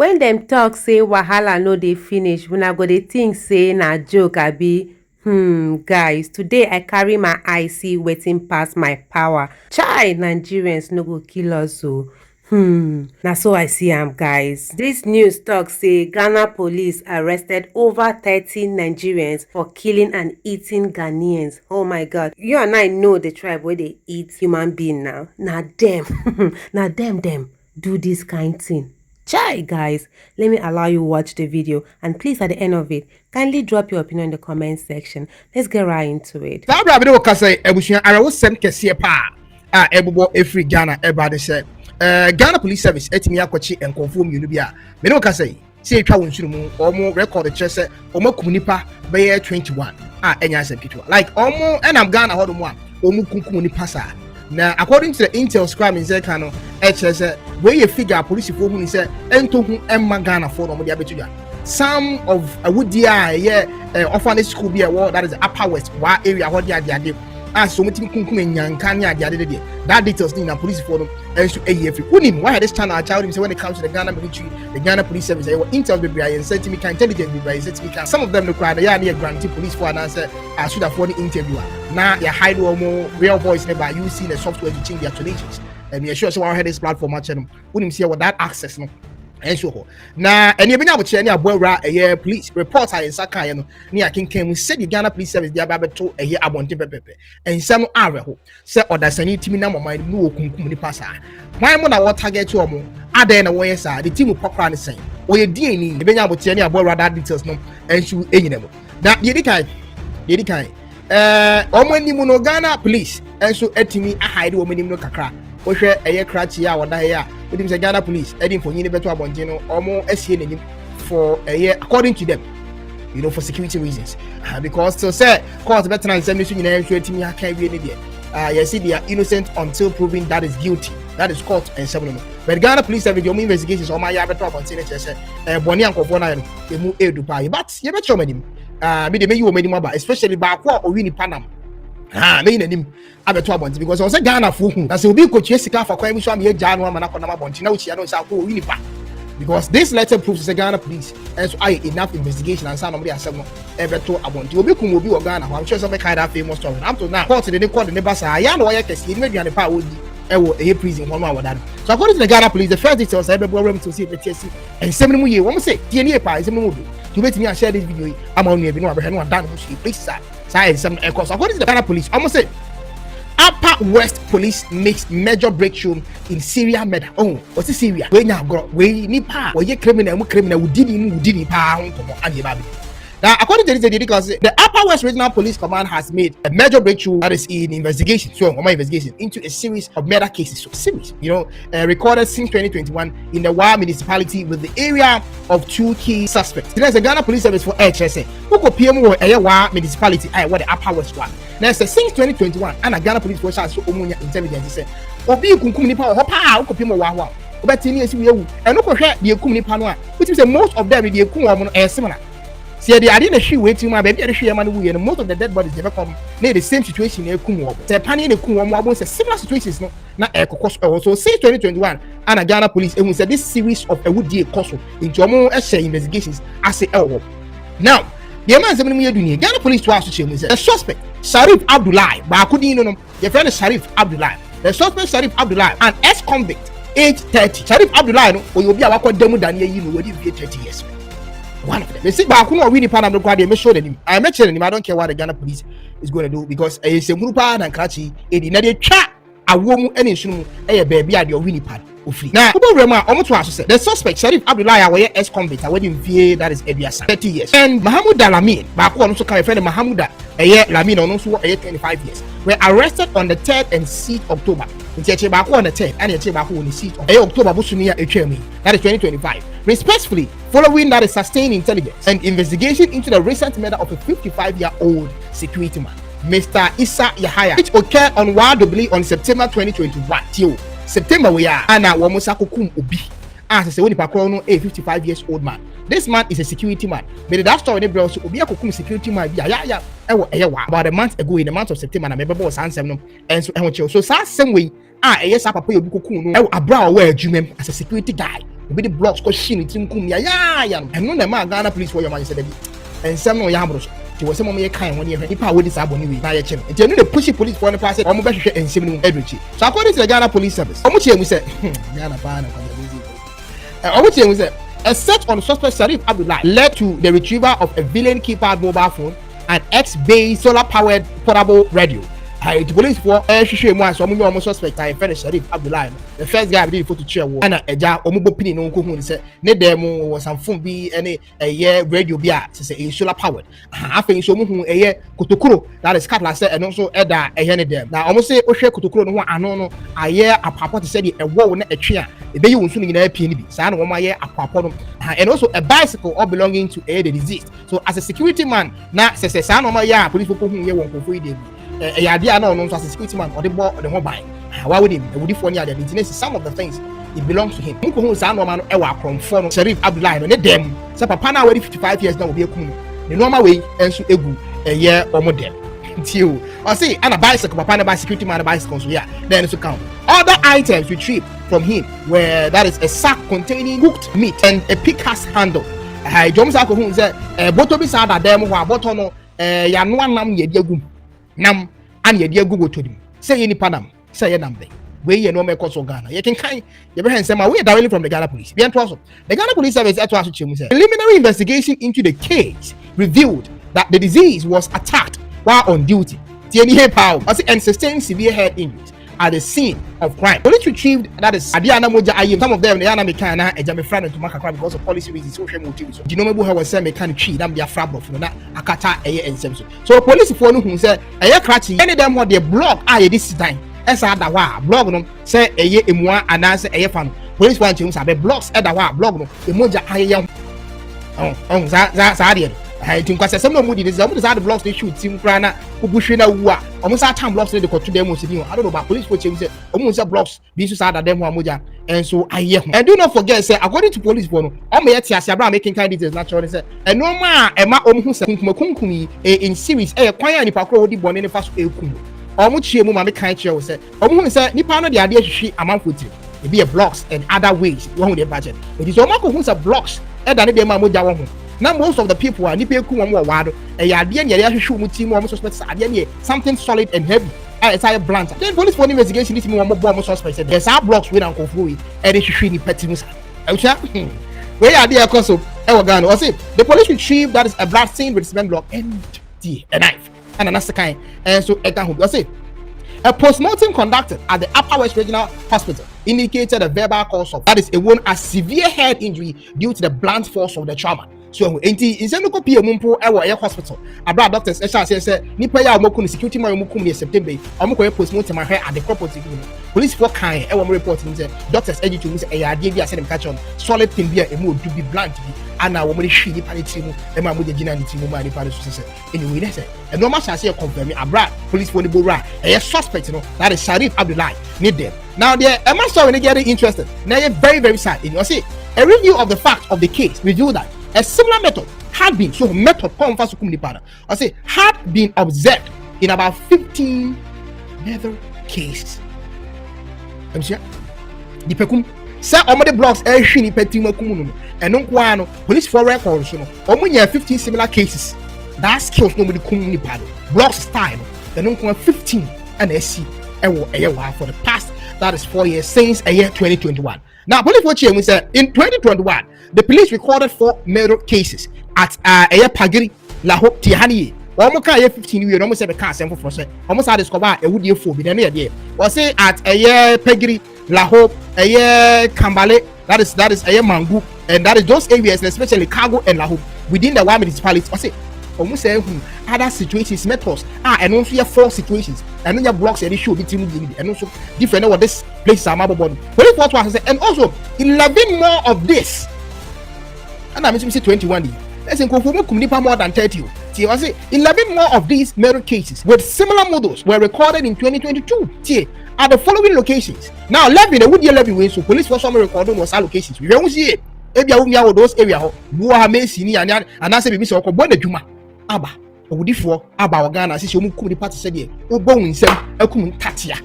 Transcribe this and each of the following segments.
When them talk say wahala no dey finish, una go dey think say na joke abi. Guys, today I carry my eye see wetin pass my power. Chai, Nigerians no go kill us o. Na so I see am, guys. This news talk say Ghana police arrested over 30 Nigerians for killing and eating Ghanaians. Oh my God. You and I know the tribe where they eat human being now. Na them. Na them do this kind thing. Chai, guys, let me allow you watch the video, and please at the end of it kindly drop your opinion in the comment section. Let's get right into it. Ghana Police Service etimi akwachi enkonfo mienu bia me no ka say etwa wonsuru mu omo record chese omo kumunipa be 21 enya asem kitwa like omo enam Ghana hodo mu a omo kunkum nipa sa na according to the intel scribe in Zeka no chese we ye figure police for hu ni say entohu emma Ghana for no mo dia betuja some of awudia orphanage school be that is the Upper West wa area ho dia dia so mutim kunkum enyanka ne ade ade that details in police for them and to AF unim why this channel I tell him say when it comes to the Ghana military, the Ghana Police Service, they were intel be and said to me intelligent be said to me some of them require the near grantee police for and answer I should have for the interviewer now they hide more real voice never using the software to change their tonations and me sure so I had this platform channel unim see what that access no and so na any be na bo che ne abowra police report I saka no ne akenkan mu said the Ghana Police Service dia ba beto abonte pepepe ensam areho say odasani timi na mama mu okunkum ni pasa why mo na what target to omo adan na wo yesa the team popra ne sen oye DNA ne be nya bo che ne abowra that details no ensu enyina mo na ye di kai omo animu no Ghana Police enso etimi ahide omo animu no kakra wo hwe krachi a woda here with the Ghana Police heading for Yini Beto Abonjino almost SCN for a year according to them, for security reasons. Because to say cause better than 70 I can't really you see they are innocent until proven that is guilty. That is court and 7. But Ghana Police Service your investigations on my Beto Abonjino Bonnie and Kofona they move a Dubai. But you bet your me the you made him about especially back or Winnie Panam. Me him abeto abonti because I was Ghana fuhu na se obi kochie sika fa kwan mi so am ye Ghana ma na kona ma bonti na uchi ya no sa ko wi nipa because this letter proves the Ghana police and so I enough investigation and some of the asem no ebeto abonti obi kum obi o Ghana I'm sure some kind of famous story up to now court the court the basa ya no ya kesi ni meduane pa odi ewo prison one one wadado so according to the Ghana police the first details I be room to see the and some mu ye wo say tie ni pa some mu do to bet me share this video am on you be no abehwe no dan ho shi please sir some according to the Ghana police almost say Upper West Police makes major breakthrough in Syria murder. Oh, what's it Syria? We now go. We ni pa. We criminal. We did pa. Now, according to this, because the Upper West Regional Police Command has made a major breakthrough that is in investigation. So, my investigation into a series of murder cases. So, series, recorded since 2021 in the Wa municipality with the area of 2 key suspects. There's a Ghana Police Service for HSA. Who could PM Wa municipality? What the Upper West one. Now, since 2021, and a Ghana Police Force has so much intelligence. Say, Obi kunkum nipa hopa who could PM Wa. Obetini esi we and no hwe de kum nipa no a. Which means most of them de kum omo no similar. See, they are in a shoe waiting my baby, and most of the dead bodies never come near the same situation. They're panning a kum, similar situations. No, not a cost also. Say 2021, and a Ghana police, and we said this series of a wood deal cost into more essay investigations as a elbow. Now, the man is Ghana police to associate the suspect, Sharif Abdullahi, but I couldn't know your friend is Sharif Abdullahi. The suspect, Sharif Abdullahi, an ex-convict, age 30. Sharif Abdullahi, or you'll be a demo than you know, 30 years. One of them. They say, but I couldn't win the pan. I'm sure him. I mentioned him. I don't care what the Ghana police is going to do because it's a Murupa and Kachi. It in a chat. A woman and issue a baby at your winning pad. Now, the suspect, Sharif Abdullahi, ex-convict, I went VA, that is Ediasa, 30 years. And Mahmoud Lamin, back on also kind of Mahmoud Lamin, also 25 years, were arrested on the 3rd and 6th October. On the 3rd and on the 6th of October, that is 2025. Respectfully, following that is sustained intelligence and investigation into the recent murder of a 55-year-old security man, Mr. Issa Yahaya, which occurred on Wadobli on September 2021. Till September we are and now Wamusako Ubi. As I say, when you a 55 years old man. This man is a security man. But that story bro so Ubi a security man. About a month ago in the month of September, I remember was answering and so same way. Yes, Papa Yobuku, a brow wear as a security guy. obi the blocks ko shin tim kum ya eno na ma Ghana police for your man said and some no ya abro ti wo se mo me kan won ye nipa we dis aboni we na ye che no nti eno dey push police for no pass o mo be hwehwe ensem no edruchi. So according to the Ghana Police Service, omo che mu say Ghana pa na omo che mu say a search on suspect Sharif Abdullahi led to the retrieval of a villain keypad mobile phone and X-based solar-powered portable radio. The police for hwehwe mu aso omo suspect I finish Sharif Abdullahi. The first guy did photo chair wo na eja omo bopini no nko hu ni say ne dem was some phone bi ene radio bi a say solar powered. Afei so omo hu kotokuro that is cat la say eno so eda ne dem. Na omo say ohwe kotokuro no ho ano no aye apapo te say the ewo na etwe a ebeyi wonsu ni na apie ni bi. Sa na omo aye apapo no. And also a bicycle all belonging to the deceased. So as a security man na say sa na omo aye police people hu ye won kofo ide bi. Idea no as a security man or the mobile. Why would him? Would for near the internet? Some of the things it belongs to him. Who say no man ewa from phone Sharif Abdullahi no dem. Say papa na already 55 years now will be a kum. The normal way enso egu a year or more dem. Until I say and a bicycle papa na by security man a bicycle so yeah then it's count. Other items retrieved from him where that is a sack containing cooked meat and a pickaxe handle. I Jones Alco who say bottle be sad at them who bottle no ya no nam ye diagum. Nam and ye dear Google to them. Say any panam, say a number. Where you know me cause Ghana. You can kind your hands say we are directly from the Ghana police. The Ghana Police Service at preliminary investigation into the case revealed that the disease was attacked while on duty. And sustained severe head injuries at the scene of crime. Police retrieved that is Adiana Moja Ayim. Some of them they are not mekana and jame friend to make a crime because of policy reasons, social motives. Do you know me who was saying mechanic tree? Them be a frab of na akata eye and semso. So police for who say eye cratchy. Any them what they block aye this time. Esa da wa blog no say eye emwa anase eye fan. Police want to say blocks eda wa blog no emoja aye yam. Za I think because some of the the blocks they shoot team crana ubushina wa almost our time blocks they go to them I don't know about police coach say almost blocks be so sad that them moja and so I hear and do not forget say according to police bono o me yeti asiabra making kind details naturally say and no ma e ma omhu say kunkumi in series kwan ya nipa kro wodi bone ne fa so ekum omo chie mu ma me kan chie wo say omhu say nipa no de ade ahwehwe amanfoti e be blocks and other ways one dey budget it is omo ko hu say blocks e da ne be ma moja wo ho. Now most of the people are nipe ku mo wado e ya de ne ya hwehwe mu team mo suspect ade ne something solid and heavy it's a blunt. Then police for investigation this mo mo suspect said there's our blocks we don confuse e dey hwehwe ni petimu sa e where are they cause of Ghana or say the police retrieved that is a blood stain with cement block and a knife and another kind and so it can say a postmortem conducted at the Upper West Regional Hospital indicated a verbal cause of that is a wound as severe head injury due to the blunt force of the trauma. So instead no copy mumpo e hospital abra doctors say nipa ya omoku security man omoku in September omoko postmortem ahwe at the property police for kan e wo report ni say doctors edit to say e ya dey bi ase dem catch on solid thing bi e mo do bi blunt bi ana wo mo hwi ni pale trimu e ma mo gina ni trimu ma ni pale so say anyway they say e normal say confirm abra police for the bora e suspect no that is Sharif Abdullahi need them now there am I sorry getting interested now you very very sad you see a review of the facts of the case revealed that a similar method had been had been observed in about 15 other cases. I'm sure the pekum say omode blocks e hwi ni petimu akumu no eno kwa no police for records no omunya 15 similar cases that skills no kum ni pado blocks style eno kwa 15 and see for the past that is 4 years since a year 2021. Now police watch here we say in 2021 the police recorded 4 murder cases at Pagiri Lahop Tihani. Almost 15 years, almost a car sample for say almost I discover a woody 4 be there. Or say at Pagiri Lahop Kambale that is a Mangu and that is those areas especially Cargo and Lahop within the one municipality. Or say almost other situations methods and also 4 situations and then your blocks and issue between and also different what this places are mobile body. And also 11 more of this. And I'm say 21. Let's say more than 30. See, I say 11 more of these murder cases with similar models were recorded in 2022. See, at the following locations. Now, 11 would be 11 ways. So police for some recording was locations. We don't see it. If you are those areas, you are amazing and I say, Miss Okobona Juma. Aba, Odifo, Aba Ghana, since you could party said, oh, bone, a kum tatia.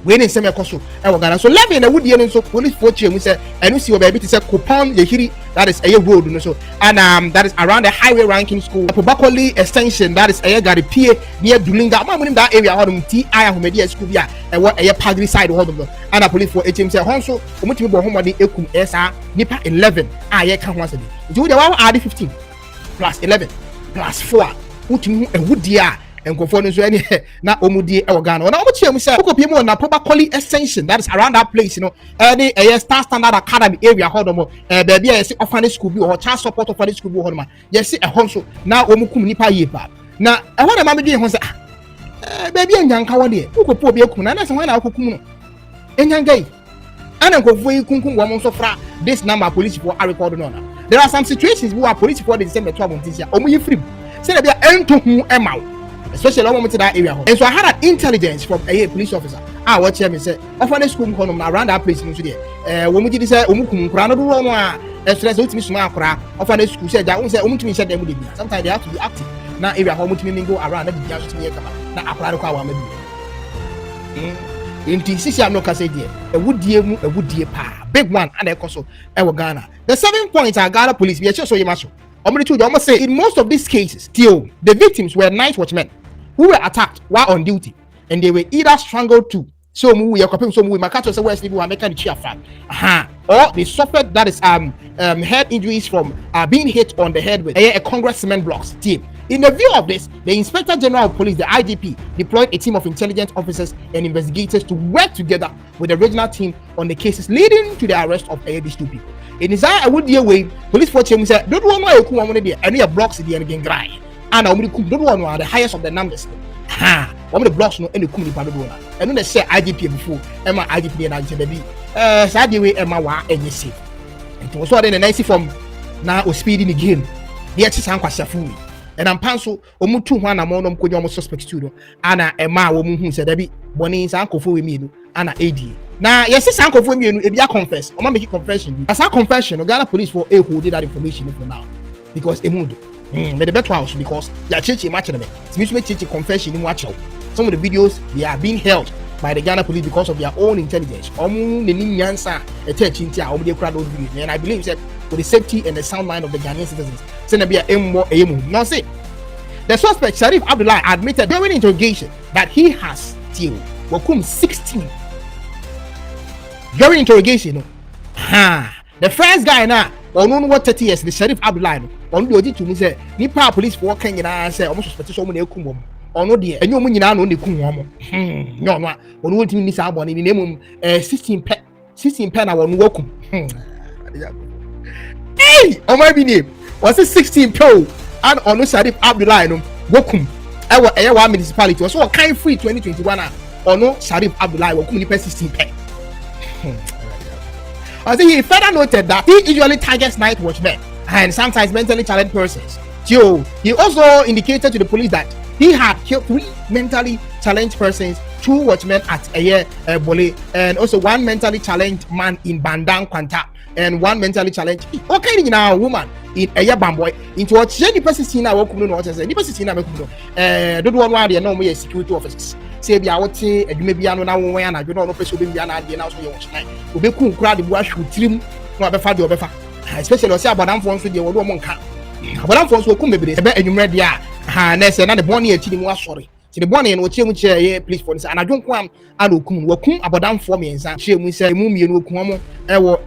we ne nsɛm ɛkɔ so ɛwɔ Ghana. So 11 na wudie no nso police for kyerɛ say ɛno si wɔ baabi te sɛ Kupon Yehiri, that is ɛyɛ road no so, and that is around the highway ranking school, Pobakoli extension, that is ɛyɛ Garipie near Dulinga. Ma munim that area hɔ no TI Ahomedi school bi a ɛwɔ ɛyɛ Pagri side hɔ no, and police for HM say hɔ nso omutimi bɔ homɔden ekum ɛsa nipa 11 a yɛ ka ho asɛbi. Nti wo de wa add 15 plus 11 plus 4 wutumi ho ɛwudie a nkɔfɔ no so ɛne na ɔmudie ɛwɔ Ghana. Na ɔmo kyerɛ mu sɛ okopie mu na Pobakoli extension, that is around that place, you know, ɛne ɛyɛ Star Standard Academy area hɔ no, baabi a yɛsi orphanage school bi wɔ, child support orphanage school bi wɔ no ma, yɛsi ɛhɔ nso na ɔmo kum nipa yie pa. Na ɛhɔ na ma me dwen ho sɛ baabi anyanka wɔ deɛ okopie obi akum na na sɛ hɔ na akokum no enyanka yi ana nkɔfɔ yi kunkum wɔn nso fra this number police for a record no na. There are some situations where police for the same metro abontinsia ɔmo yi free sɛ na bia ɛnto hu ɛma, especially when to that area. And so I had an intelligence from a police officer. I watch him and say, "Often school around that place in today. When we did say, "Umukum krano do no as well as ultimate smart kra." Often school said that umutimi said them would be. Sometimes they have to be active. Now area home to go around and be just near come. Now aprado kwa maybe. In TCC I'm not can say there. A wood dear pa big one and a coso ever Ghana. The 7 points are Ghana police. We are just so you must. Almost say in most of these cases, still the victims were night watchmen who were attacked while on duty, and they were either strangled too. So we are copying some we makato say west people are making cheer fan. Or they suffered, that is head injuries from being hit on the head with a congressman blocks team. In the view of this, the Inspector General of Police, the IGP, deployed a team of intelligence officers and investigators to work together with the regional team on the cases leading to the arrest of these two people. In desire, I would deal with police for change. Don't want to come on there. Any blocks the again grind. And I don't want the highest of the numbers. One of the blocks no any kumni pa do na. And no say IGP before. Emma IGP na baby. Sade we Emma wa enye safe. It was so the nice from na o speeding again. The exercise kwasha fu. And I'm panso omu tu ho na mo no mkojo mo suspect studio. Ana Emma wo mu hu say dabi boni san kofo we mi no ana AD. Na yes san kofo mi no e bia confess. O ma make confession. As a confession, Ghana police for a hold that information for now. Because emudo the better house because they are changing much of them. It's me confession in watch out. Some of the videos they are being held by the Ghana police because of their own intelligence. And I believe that for the safety and the sound mind of the Ghanaian citizens, now say the suspect Sharif Abdullahi admitted during interrogation that he has still Wakum 16. During interrogation, the first guy now on what 30 years the Sharif Abdullahi on the audit to me say nipa police for working in I say almost suspect so many ekum ono de enyo mu nyina no ne kum ho no no ono wotimi ni sa abone ni nemu 16 pe na wonu wakum hey o ma bi ni was 16 pe and ono Sharif Abdullahi no wakum ewo one municipality so kind free 2021 ono Sharif Abdullahi wakum ni 16 pe. I think he further noted that he usually targets night watchmen and sometimes mentally challenged persons. So he also indicated to the police that he had killed 3 mentally challenged persons, 2 watchmen at Bole, and also 1 mentally challenged man in Bandang Kwanta, and 1 mentally challenged woman in Bamboy. Into what any person seen I walk no say any person seen I don't want to know security officers. Say be out maybe I know now when I don't know person be na dey now so you watch night. Obe kun kura de bua shoot trim no abefa de obefa. Especially say abadam fo nso de wo do mo nka. Abadam fo nso okum bebre ebe enwumre de a na say na de boni ati ni mu asori. Ti de boni no che mu che police for say anadwo nko am ana okum wakum abadam fo me nsa che mu say mu mienu okum mo ewo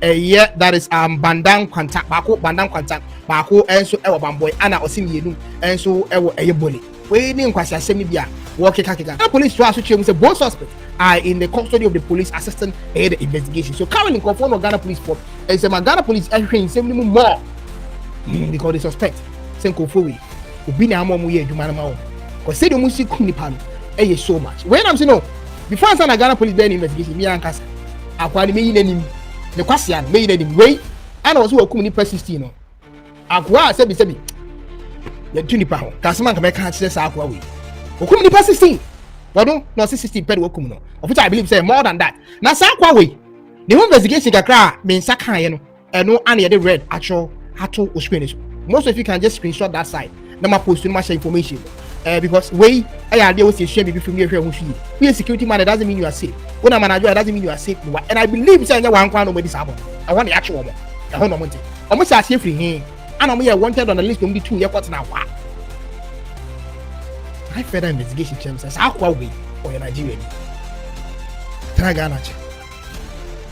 that is bandang kwanta bandang kwanta baako enso ewo bamboy ana osi mienu enso ewo bole. We ni nkwasi asemi bia the police to associate say both suspects are in the custody of the police assistant the investigation. So currently confirmed Ghana police force and say Ghana police entering same more because they suspect say Kofowe obi na amo mu ye adwuma na ma because say the musi kum ni pano so much when I'm saying no before I say Ghana police then investigation me ankasa akwani me yinanim the kwasian me yinanim wey and also wakum ni 16 no akwa say bi ye tuni pa ho kasema nka me ka kire sa akwa wey okum nipa 16 wado no 16 ped wokum no of which I believe say more than that na sa kwa we the investigation kakra me nsa kan ye no eno ana ye the red actual hato o screen. Most of you can just screenshot that side na ma post no ma share information Because way I idea was share me from here we a security man, it doesn't mean you are safe. When I'm manager, it doesn't mean you are safe. And I believe saying one crown over this album. I want the actual one. I want no almost as if here. And I'm here wanted on the list only 2 years now. I further investigation terms as how we or Nigerian. Tragana.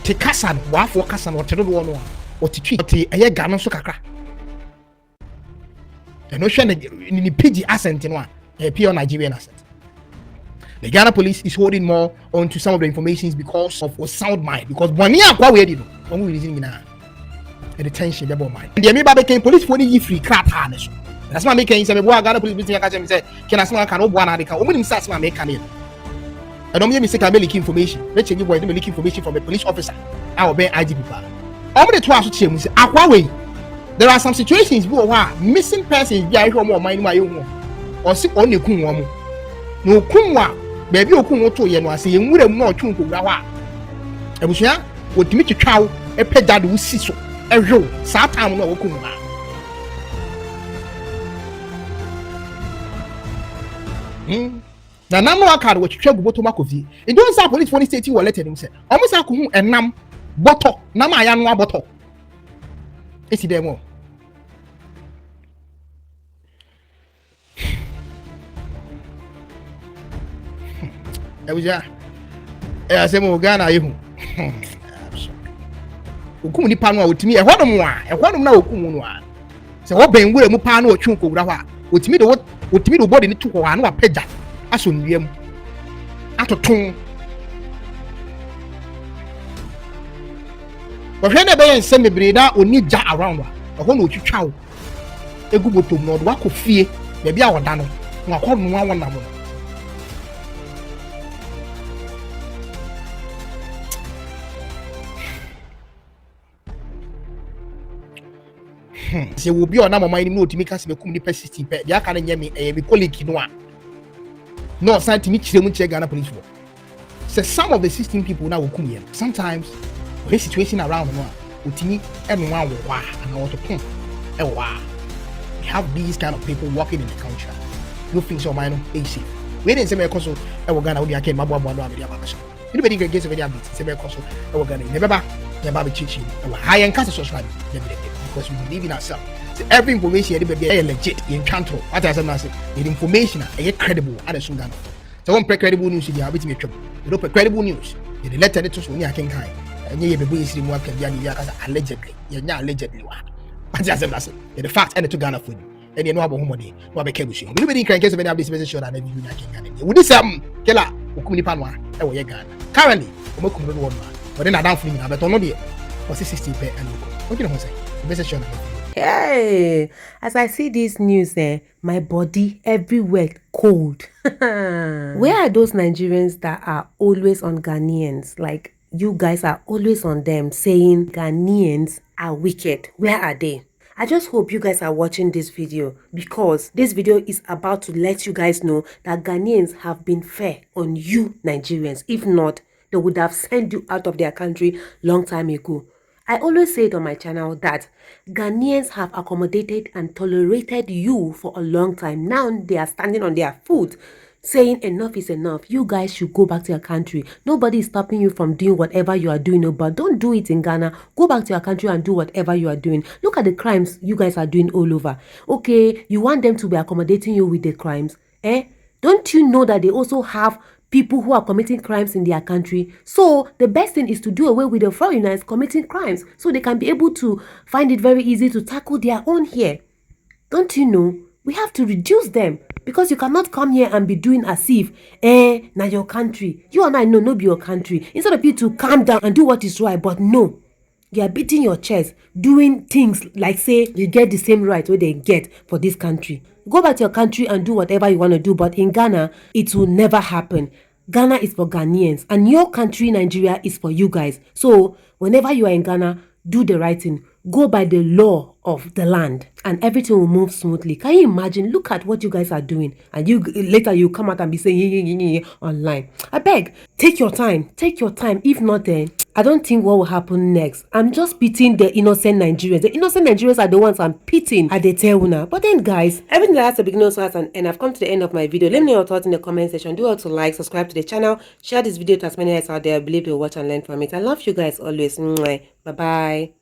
Te Kassan, Waf or Kassan or Tedo or to treat a year Ghana so kakra. The notion in the PG accent in one. A pure Nigerian asset. The Ghana police is holding more on to some of the information because of a sound mind. Because when you are we did, when we listen now, a detention double mind. And the Amiba became police for the free crap harness. That's why making some Ghana police meeting. I said, can I smell can one article? Women starts my make an I don't mean mistake. I make information. Let's give away the information from a police officer. I will be IGP. Over the 12 change, there are some situations where missing persons be more mind my own. Or si on the kun woman. No kunwa, baby okun to ye no ase ye nwura mu na otwe nkogura wa. Ebusia, otimi twetwaw e peda do si so. Ehwo, sa time na okun ma. Na nam no aka do twetwa guboto makofi. E don say police for the state were letting him say. Omo say ko hu enam boto, nam aya no aboto. Esi dem o. I say mo Ghana yehu. Okum ni pa no a otimi e hodom na okum no a. Se wo ben wura mu pa na otwe nkowura ho a, otimi do body ni to ho na apagya aso nwiam. Atoton. Wo hwe na be yen sem bebre na oni ja around a. Ho na otwitwa wo. Egu botom no do akofie, be bia woda no. Na akono wa wona mo. Se will be on my mind no to make us be community 16 pe dia ka na nyame me colleague no a no sign to meet them Ghana police for. So some of the 16 people now will come here sometimes the situation around no utimi everyone wa and want to come we have these kind of people working in the country. You think so mind no safe we didn't say me cause e Ghana we aka mabo no am dia ba so anybody get get very update say me cause e Ghana never ba ya ba be chichi e high and cast subscribe because we believe in ourselves. So every information here be legit in control. What I say, the information is credible. And so Ghana. So one credible news here, bit me trouble. You don't credible news. The letter that to I can kind. And you be boys more can be allegedly. You're not allegedly. What I say, the fact and to Ghana food. And you know about home day. What be kebushi. We be in case of any of this message sure that you can. Would this killer ukuni panwa e wo ye Ghana. Currently, we come do one. But then I don't feel but on no dey. Was 60 per and what you know say? Hey, as I see this news, my body everywhere cold. Where are those Nigerians that are always on Ghanaians? Like, you guys are always on them saying Ghanaians are wicked. Where are they? I just hope you guys are watching this video because this video is about to let you guys know that Ghanaians have been fair on you Nigerians. If not, they would have sent you out of their country long time ago. I always say it on my channel that Ghanaians have accommodated and tolerated you for a long time. Now they are standing on their foot saying enough is enough. You guys should go back to your country. Nobody is stopping you from doing whatever you are doing, but don't do it in Ghana. Go back to your country and do whatever you are doing. Look at the crimes you guys are doing all over. Okay, you want them to be accommodating you with the crimes? Don't you know that they also have people who are committing crimes in their country? So the best thing is to do away with the foreigners committing crimes so they can be able to find it very easy to tackle their own here. Don't you know? We have to reduce them because you cannot come here and be doing as if, now your country. You and I know no be your country. Instead of you to calm down and do what is right, but no. You are beating your chest, doing things like say you get the same right where they get for this country. Go back to your country and do whatever you want to do, but in Ghana, it will never happen. Ghana is for Ghanaians and your country, Nigeria, is for you guys. So whenever you are in Ghana, do the right thing. go by the law of the land and everything will move smoothly. Can you imagine? Look at what you guys are doing, and you later you come out and be saying online. I beg, take your time. If not, then I don't think what will happen next. I'm just pitying the innocent Nigerians. The innocent Nigerians are the ones I'm pitying at the tell now. But then, guys, everything that has a beginning also has an end. I've come to the end of my video. Let me know your thoughts in the comment section. Do also like, subscribe to the channel, share this video to as many guys out there. I believe you'll watch and learn from it. I love you guys always. Bye bye.